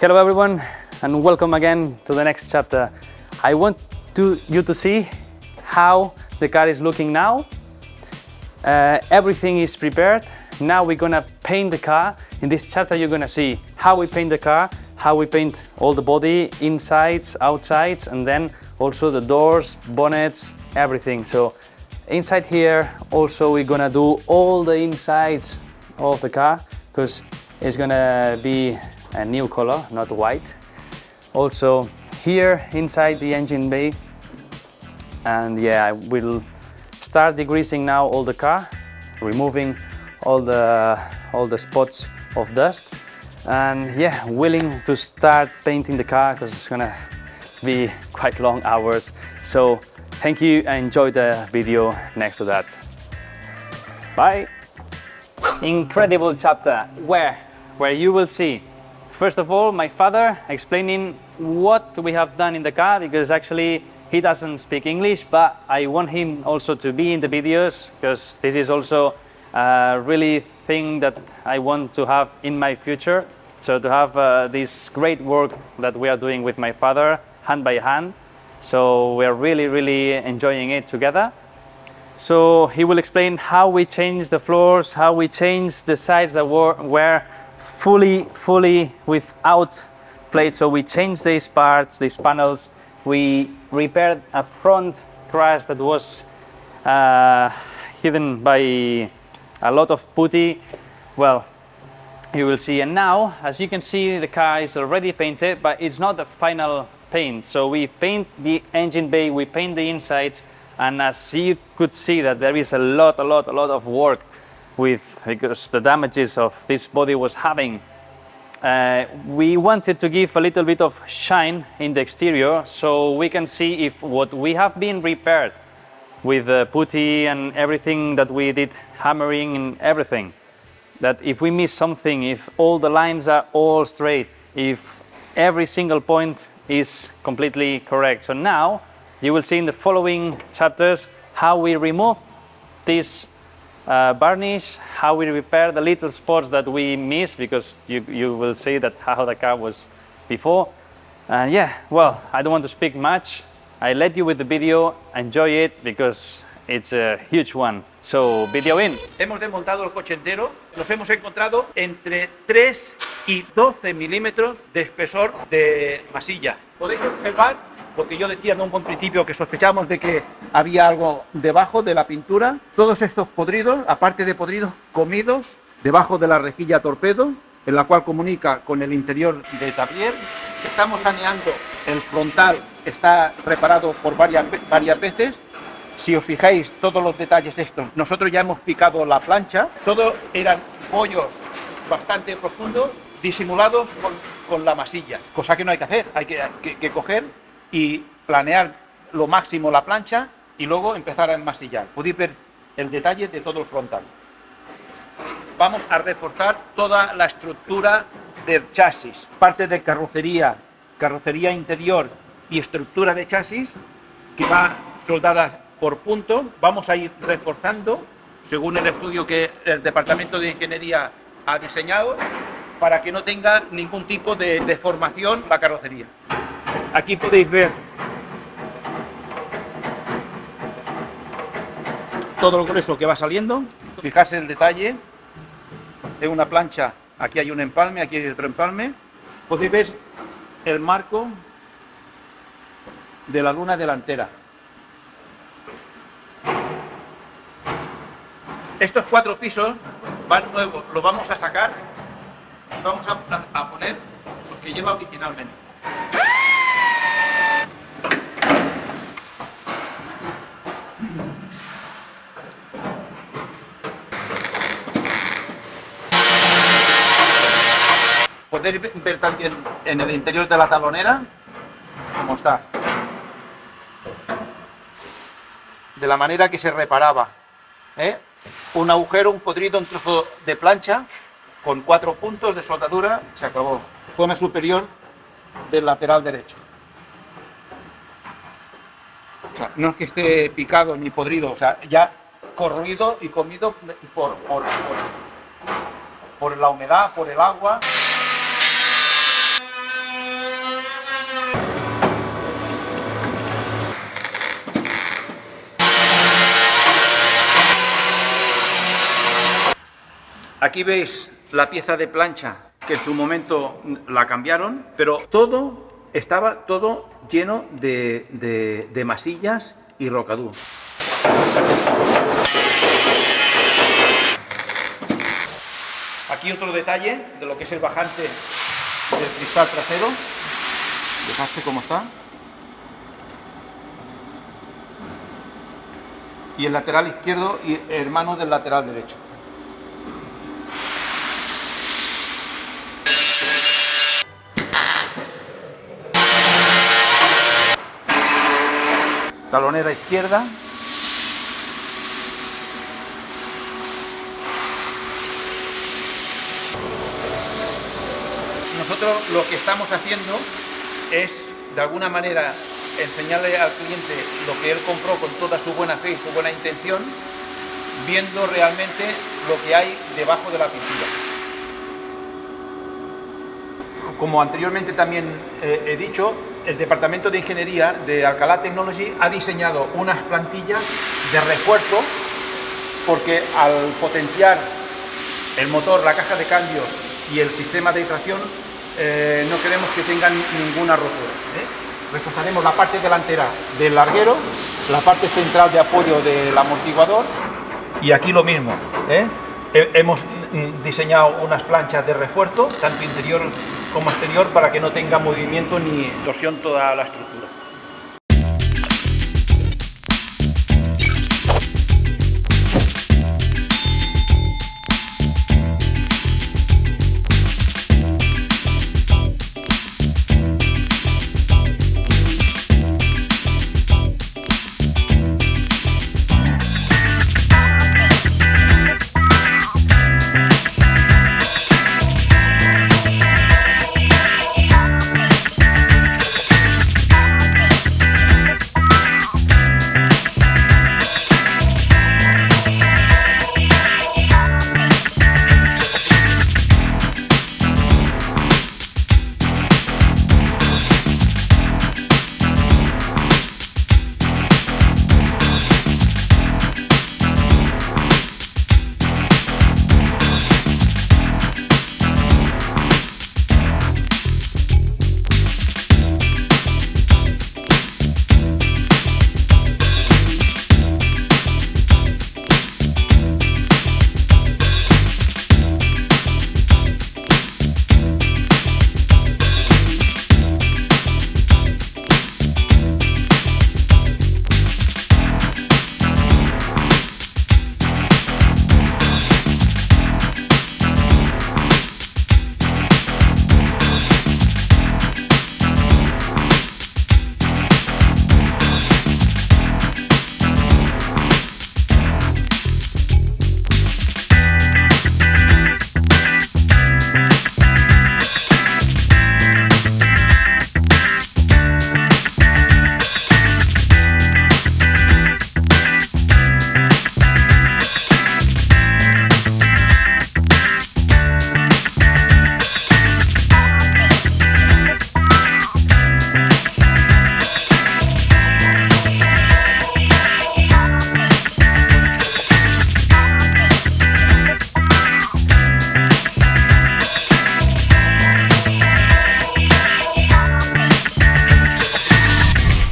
Hello everyone and welcome again to the next chapter. I want you to see how the car is looking now. Everything is prepared. Now we're gonna paint the car. In this chapter you're gonna see how we paint the car, how we paint all the body, insides, outsides, and then also the doors, bonnets, everything. So inside here also we're gonna do all the insides of the car because it's gonna be a new color, not white. Also here inside the engine bay, and yeah, I will start degreasing now all the car, removing all the spots of dust, and yeah, willing to start painting the car because it's gonna be quite long hours. So thank you and enjoy the video next to that. Bye. Incredible chapter where you will see first of all my father explaining what we have done in the car, because actually he doesn't speak English, but I want him also to be in the videos because this is also a really thing that I want to have in my future. So to have this great work that we are doing with my father hand by hand. So we're really enjoying it together. So he will explain how we change the floors, how we change the sides that were fully without plates. So we changed these parts, these panels. We repaired a front crash that was hidden by a lot of putty. Well, you will see. And now, as you can see, the car is already painted, but it's not the final paint. So we paint the engine bay, we paint the insides, and as you could see that there is a lot of work because the damages of this body was having. We wanted to give a little bit of shine in the exterior so we can see if what we have been repaired with the putty and everything that we did, hammering and everything, that if we miss something, if all the lines are all straight, if every single point is completely correct. So now you will see in the following chapters how we remove this varnish, how we repair the little spots that we missed, because you will see that how the car was before. And yeah, well, I don't want to speak much. I let you with the video, enjoy it because it's a huge one. So, video in. Hemos desmontado el coche entero, nos hemos encontrado entre 3 y 12 milímetros de espesor de masilla. Podéis observar, porque yo decía en un principio que sospechamos de que había algo debajo de la pintura, todos estos podridos, aparte de podridos, comidos debajo de la rejilla torpedo, en la cual comunica con el interior de tablier. Estamos saneando el frontal, está reparado por varias veces. Si os fijáis, todos los detalles estos, nosotros ya hemos picado la plancha, todo eran hoyos bastante profundos, disimulados con la masilla, cosa que no hay que hacer, hay que coger y planear lo máximo la plancha y luego empezar a enmasillar. Podéis ver el detalle de todo el frontal. Vamos a reforzar toda la estructura del chasis, parte de carrocería interior y estructura de chasis que va soldada por punto. Vamos a ir reforzando según el estudio que el Departamento de Ingeniería ha diseñado para que no tenga ningún tipo de deformación la carrocería. Aquí podéis ver todo lo grueso que va saliendo. Fijarse el detalle de una plancha. Aquí hay un empalme, aquí hay otro empalme. Podéis ver el marco de la luna delantera. Estos 4 pisos van nuevos, los vamos a sacar y vamos a poner los que lleva originalmente. Podéis ver también en el interior de la talonera cómo está, de la manera que se reparaba, un agujero, un podrido, un trozo de plancha con 4 puntos de soldadura, se acabó. Zona superior del lateral derecho. O sea, no es que esté picado ni podrido, o sea, ya corroído y comido por la humedad, por el agua. Aquí veis la pieza de plancha que en su momento la cambiaron, pero estaba todo lleno de masillas y rocadú. Aquí otro detalle de lo que es el bajante del cristal trasero. Fijarse cómo está. Y el lateral izquierdo y hermano del lateral derecho. Talonera izquierda. Nosotros lo que estamos haciendo es, de alguna manera, enseñarle al cliente lo que él compró con toda su buena fe y su buena intención, viendo realmente lo que hay debajo de la pintura. Como anteriormente también he dicho, el Departamento de Ingeniería de Alcalá Technology ha diseñado unas plantillas de refuerzo porque al potenciar el motor, la caja de cambios y el sistema de tracción no queremos que tengan ninguna rotura. Reforzaremos la parte delantera del larguero, la parte central de apoyo del amortiguador y aquí lo mismo. Hemos diseñado unas planchas de refuerzo, tanto interior como exterior, para que no tenga movimiento ni torsión toda la estructura.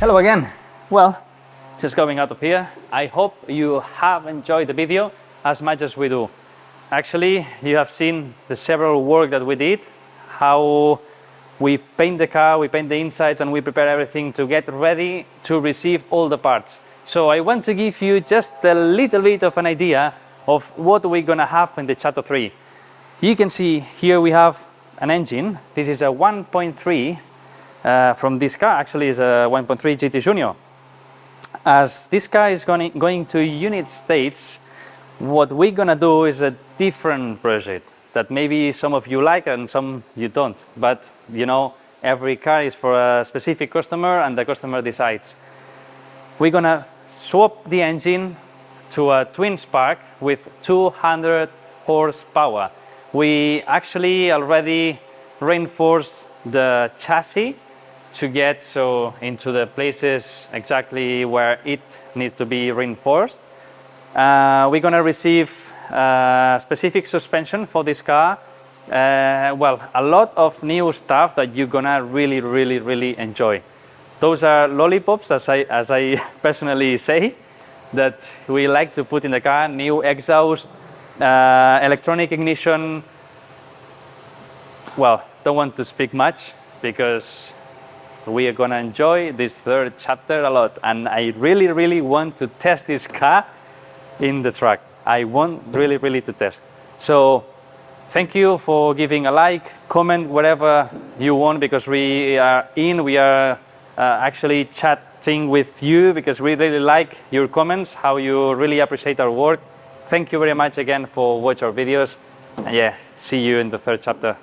Hello again. Well, just going out of here, I hope you have enjoyed the video as much as we do. Actually, you have seen the several work that we did, how we paint the car, we paint the insides, and we prepare everything to get ready to receive all the parts. So I want to give you just a little bit of an idea of what we're gonna have in the Chapter 3. You can see here we have an engine. This is a 1.3 from this car, actually is a 1.3 GT Junior. As this car is going to unit states, what we're gonna do is a different project that maybe some of you like and some you don't. But you know, every car is for a specific customer and the customer decides. We're gonna swap the engine to a twin spark with 200 horsepower. We actually already reinforced the chassis to get into the places exactly where it needs to be reinforced. We're gonna receive specific suspension for this car. Well, a lot of new stuff that you're gonna really enjoy. Those are lollipops, as I personally say, that we like to put in the car. New exhaust, electronic ignition. Well, don't want to speak much because we are gonna enjoy this third chapter a lot, and I really want to test this car in the track. I want really to test. So thank you for giving a like, comment, whatever you want, because we are actually chatting with you because we really like your comments, how you really appreciate our work. Thank you very much again for watching our videos. And yeah, see you in the third chapter.